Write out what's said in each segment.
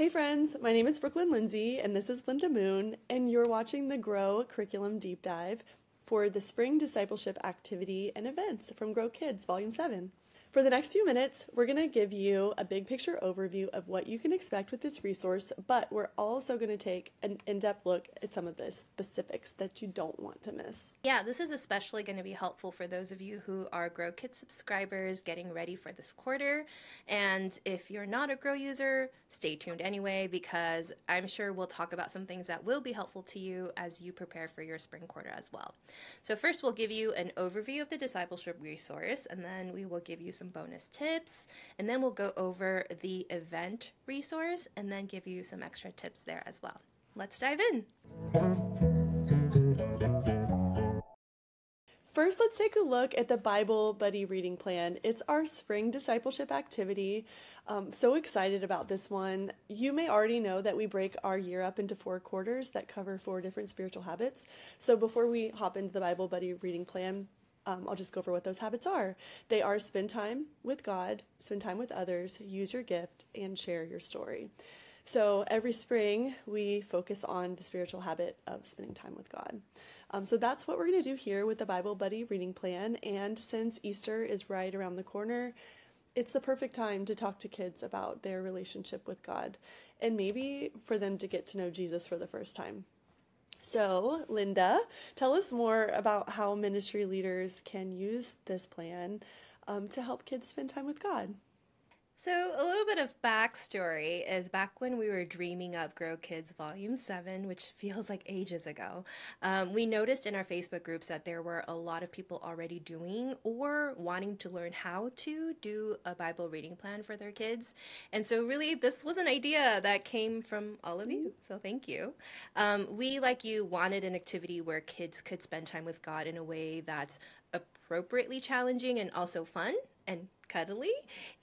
Hey friends, my name is Brooklyn Lindsay, and this is Linda Moon, and you're watching the Grow Curriculum Deep Dive for the Spring Discipleship Activity and Events from Grow Kids, Volume 7. For the next few minutes, we're going to give you a big picture overview of what you can expect with this resource, but we're also going to take an in-depth look at some of the specifics that you don't want to miss. Yeah, this is especially going to be helpful for those of you who are Grow Kids subscribers getting ready for this quarter. And if you're not a Grow user, stay tuned anyway, because I'm sure we'll talk about some things that will be helpful to you as you prepare for your spring quarter as well. So first, we'll give you an overview of the discipleship resource, and then we will give you some bonus tips, and then we'll go over the event resource, and then give you some extra tips there as well. Let's dive in. First, let's take a look at the Bible Buddy Reading Plan. It's our spring discipleship activity. So excited about this one. You may already know that we break our year up into 4 quarters that cover 4 different spiritual habits. So before we hop into the Bible Buddy Reading Plan, I'll just go over what those habits are. They are spend time with God, spend time with others, use your gift, and share your story. So every spring, we focus on the spiritual habit of spending time with God. So that's what we're going to do here with the Bible Buddy Reading Plan. And since Easter is right around the corner, it's the perfect time to talk to kids about their relationship with God and maybe for them to get to know Jesus for the first time. So, Linda, tell us more about how ministry leaders can use this plan to help kids spend time with God. So, a little bit of backstory is back when we were dreaming up Grow Kids Volume 7, which feels like ages ago, we noticed in our Facebook groups that there were a lot of people already doing or wanting to learn how to do a Bible reading plan for their kids. And so, really, this was an idea that came from all of you. So, thank you. We, like you, wanted an activity where kids could spend time with God in a way that's appropriately challenging and also fun and cuddly.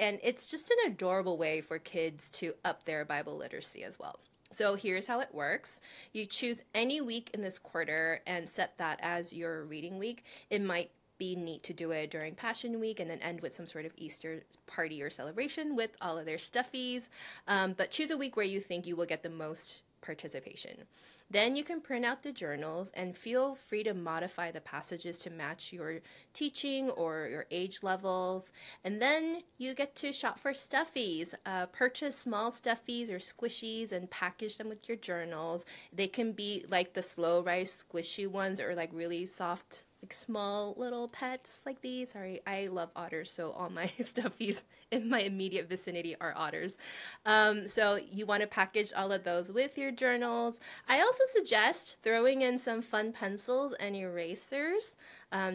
And it's just an adorable way for kids to up their Bible literacy as well. So here's how it works. You choose any week in this quarter and set that as your reading week. It might be neat to do it during Passion Week and then end with some sort of Easter party or celebration with all of their stuffies. But choose a week where you think you will get the most participation. Then you can print out the journals and feel free to modify the passages to match your teaching or your age levels. And then you get to shop for stuffies. Purchase small stuffies or squishies and package them with your journals. They can be like the slow rise squishy ones or like really soft, like small little pets like these. Sorry, I love otters, so all my stuffies in my immediate vicinity are otters. So you want to package all of those with your journals. I also suggest throwing in some fun pencils and erasers,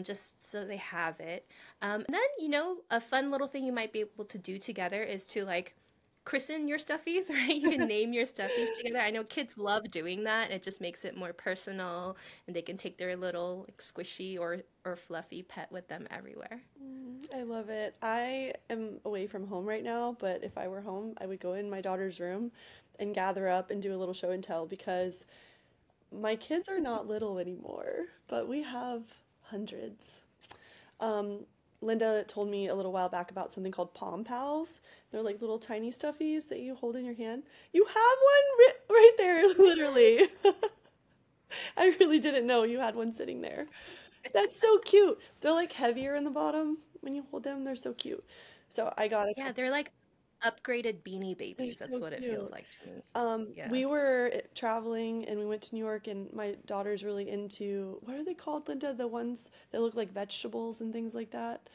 just so they have it. And then, a fun little thing you might be able to do together is to like christen your stuffies, right? You can name your stuffies together. I know kids love doing that. It just makes it more personal, and they can take their little like, squishy or fluffy pet with them everywhere. I love it. I am away from home right now, but if I were home, I would go in my daughter's room and gather up and do a little show and tell because my kids are not little anymore, but we have hundreds. Um, Linda told me a little while back about something called Pom Pals. They're like little tiny stuffies that you hold in your hand. You have one right there, literally. I really didn't know you had one sitting there. That's so cute. They're like heavier in the bottom when you hold them. They're so cute. So I got a Yeah, couple. they're like upgraded beanie They're babies. That's so what it feels cute. like to me. Yeah. We were traveling and we went to New York, and my daughter's really into what are they called, Linda? The ones that look like vegetables and things like that.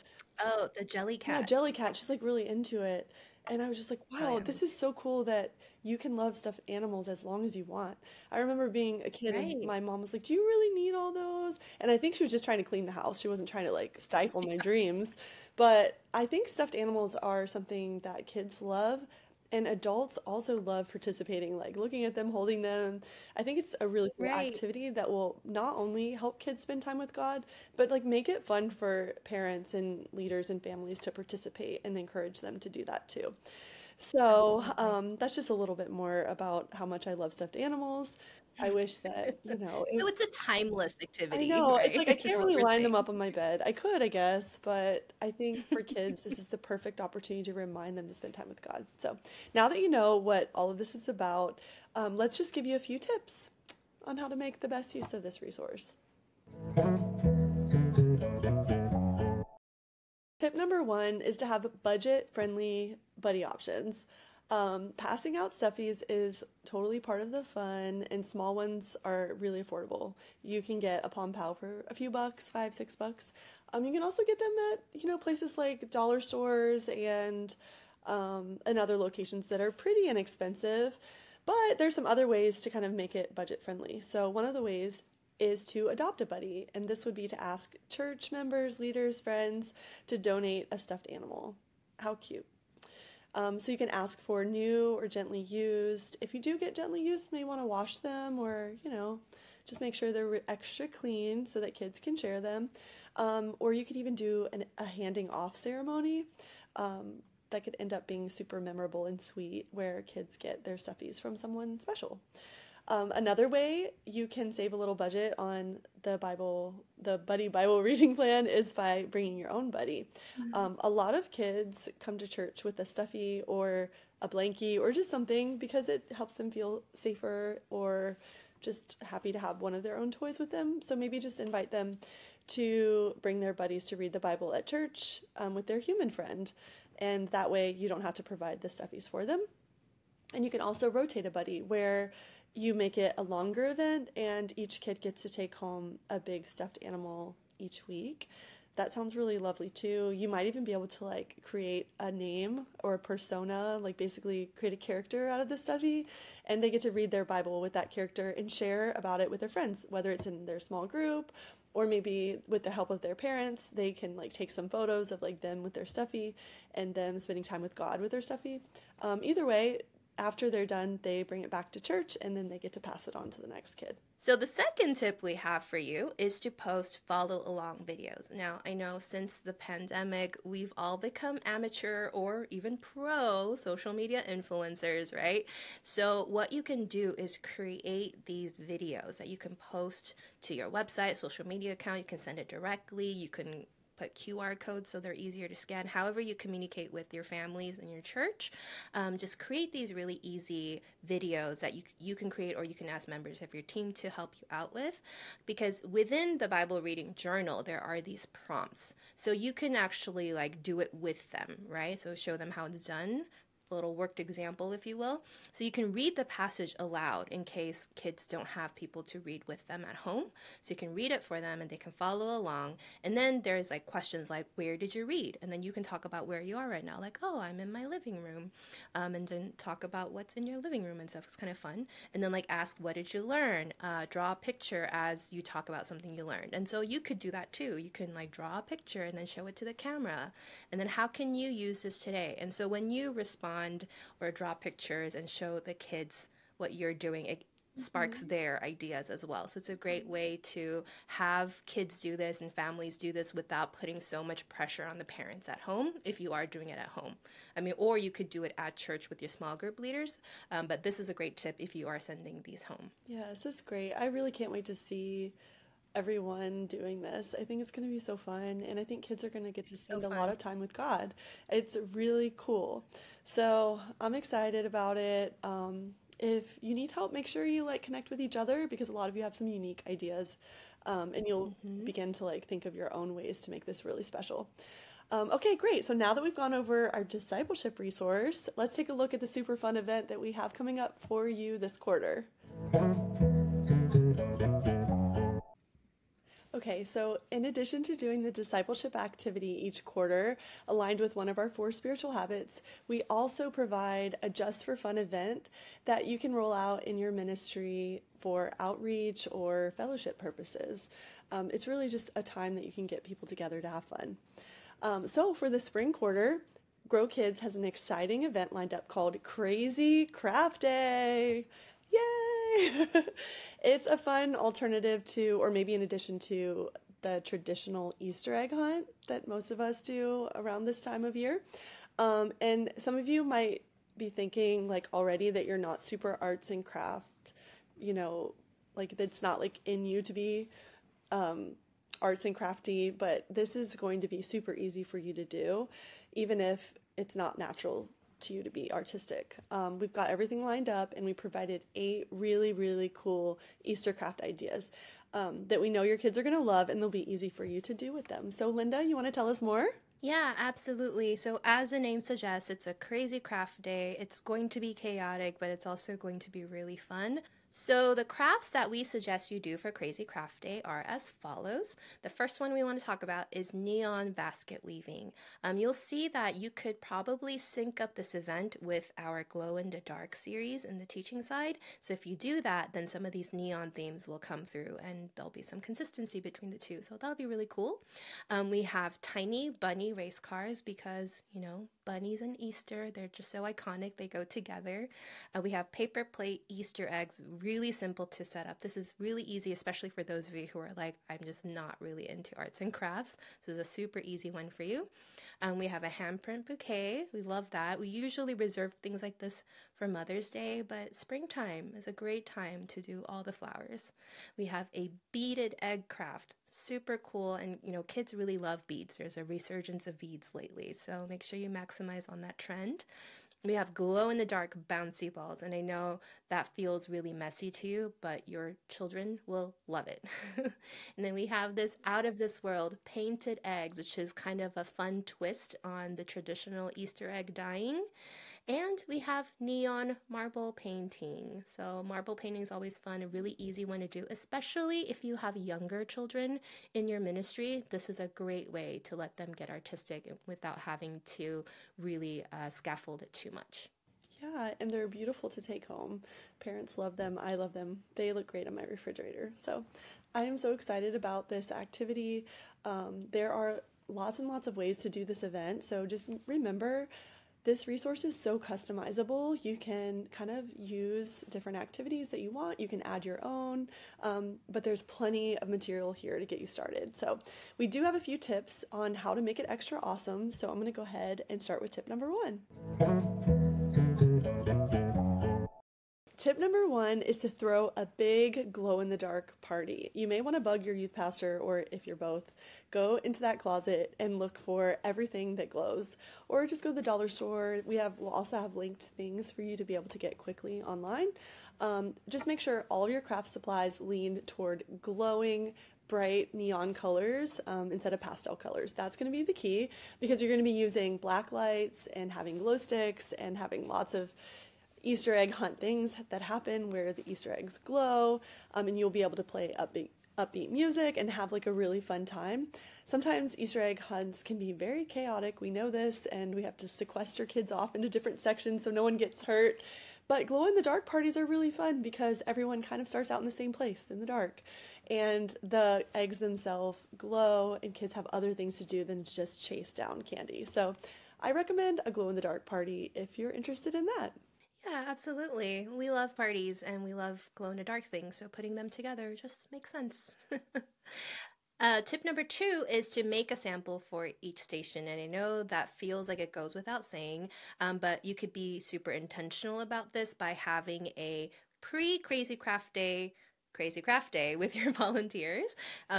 Oh, the jelly Yeah, cat. Jellycat, she's like really into it. And I was just like, Oh wow, yeah, me this is too. so cool that you can love stuffed animals as long as you want. I remember being a kid and Right. my mom was like, do you really need all those? And I think she was just trying to clean the house. She wasn't trying to like stifle my dreams. But I think stuffed animals are something that kids love. And adults also love participating, like looking at them, holding them. I think it's a really cool Right. activity that will not only help kids spend time with God, but like make it fun for parents and leaders and families to participate and encourage them to do that too. So Absolutely. that's just a little bit more about how much I love stuffed animals. I wish that, So it's a timeless I activity, know. It's right? like I Is can't what really we're line them saying. up on my bed. I could, I guess, but I think for kids, this is the perfect opportunity to remind them to spend time with God. So now that you know what all of this is about, let's just give you a few tips on how to make the best use of this resource. Tip number one is to have budget-friendly buddy options. Passing out stuffies is totally part of the fun, and small ones are really affordable. You can get a Pom Pow for a few bucks, 5, 6 bucks. You can also get them at places like dollar stores and other locations that are pretty inexpensive. But there's some other ways to kind of make it budget friendly. So one of the ways is to adopt a buddy, and this would be to ask church members, leaders, friends to donate a stuffed animal. How cute. So you can ask for new or gently used. If you do get gently used, you may want to wash them or, just make sure they're extra clean so that kids can share them. Or you could even do a handing off ceremony that could end up being super memorable and sweet where kids get their stuffies from someone special. Another way you can save a little budget on the Buddy Bible reading plan is by bringing your own buddy. A lot of kids come to church with a stuffy or a blankie or just something because it helps them feel safer or just happy to have one of their own toys with them. So maybe just invite them to bring their buddies to read the Bible at church with their human friend. And that way you don't have to provide the stuffies for them. And you can also rotate a buddy where you make it a longer event and each kid gets to take home a big stuffed animal each week. That sounds really lovely too. You might even be able to create a name or a persona, basically create a character out of the stuffy, and they get to read their Bible with that character and share about it with their friends, whether it's in their small group or maybe with the help of their parents. They can take some photos of them with their stuffy and them spending time with God with their stuffy. Either way, after they're done, they bring it back to church and then they get to pass it on to the next kid. So the second tip we have for you is to post follow along videos. Now, I know since the pandemic, we've all become amateur or even pro social media influencers, right? So what you can do is create these videos that you can post to your website, social media account. You can send it directly. You can put QR codes so they're easier to scan. However you communicate with your families and your church, just create these really easy videos that you can create, or you can ask members of your team to help you out with. Because within the Bible reading journal, there are these prompts. So you can actually do it with them, right? So show them how it's done. A little worked example, if you will. So you can read the passage aloud in case kids don't have people to read with them at home. So you can read it for them and they can follow along. And then there's questions like, where did you read? And then you can talk about where you are right now. Oh, I'm in my living room. And then talk about what's in your living room and stuff. It's kind of fun. And then ask, what did you learn? Draw a picture as you talk about something you learned. And so you could do that too. You can draw a picture and then show it to the camera. And then how can you use this today? And so when you respond or draw pictures and show the kids what you're doing, it sparks their ideas as well. So it's a great way to have kids do this and families do this without putting so much pressure on the parents at home if you are doing it at home. Or you could do it at church with your small group leaders, but this is a great tip if you are sending these home. Yeah, this is great. I really can't wait to see everyone doing this. I think it's going to be so fun, and I think kids are going to get to So spend a lot fun. of time with God. It's really cool. So I'm excited about it. If you need help, make sure you connect with each other because a lot of you have some unique ideas, and you'll begin to think of your own ways to make this really special. Okay, great. So now that we've gone over our discipleship resource, let's take a look at the super fun event that we have coming up for you this quarter. Okay, so in addition to doing the discipleship activity each quarter aligned with one of our 4 spiritual habits, we also provide a just for fun event that you can roll out in your ministry for outreach or fellowship purposes. It's really just a time that you can get people together to have fun. So for the spring quarter, Grow Kids has an exciting event lined up called Crazy Craft Day. Yay! It's a fun alternative to, or maybe in addition to, the traditional Easter egg hunt that most of us do around this time of year. And some of you might be thinking already that you're not super arts and craft, you know, like it's not like in you to be um, arts and crafty, but this is going to be super easy for you to do, even if it's not natural to you to be artistic. We've got everything lined up and we provided 8 really, really cool Easter craft ideas that we know your kids are going to love and they'll be easy for you to do with them. So, Linda, you want to tell us more? Yeah, absolutely. So, as the name suggests, it's a crazy craft day. It's going to be chaotic, but it's also going to be really fun. So, the crafts that we suggest you do for Crazy Craft Day are as follows. The first one we want to talk about is neon basket weaving. You'll see that you could probably sync up this event with our Glow in the Dark series in the teaching side. So, if you do that, then some of these neon themes will come through and there'll be some consistency between the two. So, that'll be really cool. We have tiny bunny race cars because, bunnies and Easter, they're just so iconic. They go together. We have paper plate Easter eggs, really simple to set up. This is really easy, especially for those of you who are like, I'm just not really into arts and crafts. This is a super easy one for you. We have a handprint bouquet. We love that. We usually reserve things like this for Mother's Day, but springtime is a great time to do all the flowers. We have a beaded egg craft. Super cool, and kids really love beads. There's a resurgence of beads lately, so make sure you maximize on that trend. We have glow in the dark bouncy balls, and I know that feels really messy to you, but your children will love it. And then we have this out of this world painted eggs, which is kind of a fun twist on the traditional Easter egg dyeing. And we have neon marble painting. So marble painting is always fun, a really easy one to do, especially if you have younger children in your ministry. This is a great way to let them get artistic without having to really scaffold it too much. Yeah, and they're beautiful to take home. Parents love them. I love them. They look great on my refrigerator. So I am so excited about this activity. There are lots and lots of ways to do this event. So just remember, this resource is so customizable. You can kind of use different activities that you want. You can add your own, but there's plenty of material here to get you started. So we do have a few tips on how to make it extra awesome. So I'm going to go ahead and start with tip number 1. Tip number 1 is to throw a big glow-in-the-dark party. You may want to bug your youth pastor, or if you're both, go into that closet and look for everything that glows. Or just go to the dollar store. We'll also have linked things for you to be able to get quickly online. Just make sure all of your craft supplies lean toward glowing, bright neon colors instead of pastel colors. That's going to be the key because you're going to be using black lights and having glow sticks and having lots of Easter egg hunt things that happen where the Easter eggs glow, and you'll be able to play upbeat music and have like a really fun time. Sometimes Easter egg hunts can be very chaotic. We know this, and we have to sequester kids off into different sections so no one gets hurt. But glow in the dark parties are really fun because everyone kind of starts out in the same place in the dark. And the eggs themselves glow, and kids have other things to do than just chase down candy. So I recommend a glow in the dark party if you're interested in that. Yeah, absolutely. We love parties and we love glow in the dark things, so putting them together just makes sense. Tip number 2 is to make a sample for each station. And I know that feels like it goes without saying, but you could be super intentional about this by having a pre-Crazy Craft Day with your volunteers.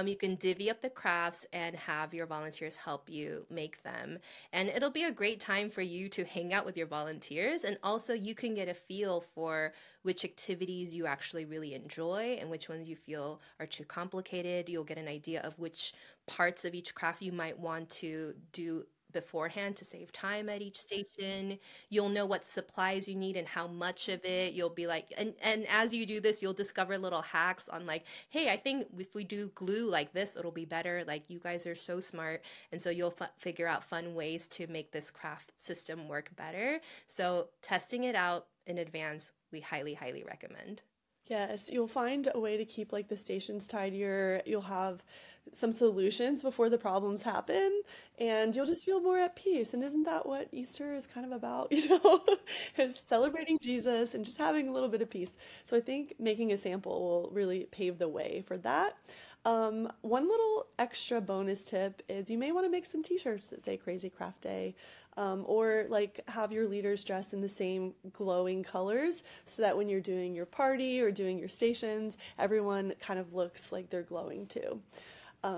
You can divvy up the crafts and have your volunteers help you make them. And it'll be a great time for you to hang out with your volunteers. And also you can get a feel for which activities you actually really enjoy and which ones you feel are too complicated. You'll get an idea of which parts of each craft you might want to do beforehand to save time at each station. You'll know what supplies you need and how much of it. You'll be like, and as you do this, you'll discover little hacks on like, hey, I think if we do glue like this, it'll be better. Like, you guys are so smart. And so you'll figure out fun ways to make this craft system work better. So testing it out in advance, we highly, highly recommend. Yes, you'll find a way to keep like the stations tidier. You'll have some solutions before the problems happen, and you'll just feel more at peace. And isn't that what Easter is kind of about, is celebrating Jesus and just having a little bit of peace. So I think making a sample will really pave the way for that. One little extra bonus tip is you may want to make some t-shirts that say Crazy Craft Day, or like have your leaders dress in the same glowing colors so that when you're doing your party or doing your stations, everyone kind of looks like they're glowing too.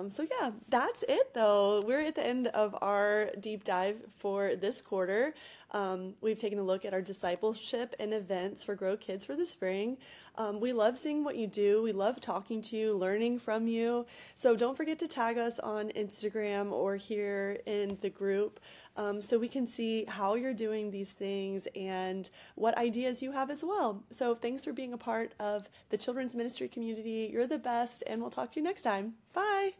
So yeah, that's it though. We're at the end of our deep dive for this quarter. We've taken a look at our discipleship and events for Grow Kids for the spring. We love seeing what you do. We love talking to you, learning from you. So don't forget to tag us on Instagram or here in the group, so we can see how you're doing these things and what ideas you have as well. So thanks for being a part of the children's ministry community. You're the best, and we'll talk to you next time. Bye.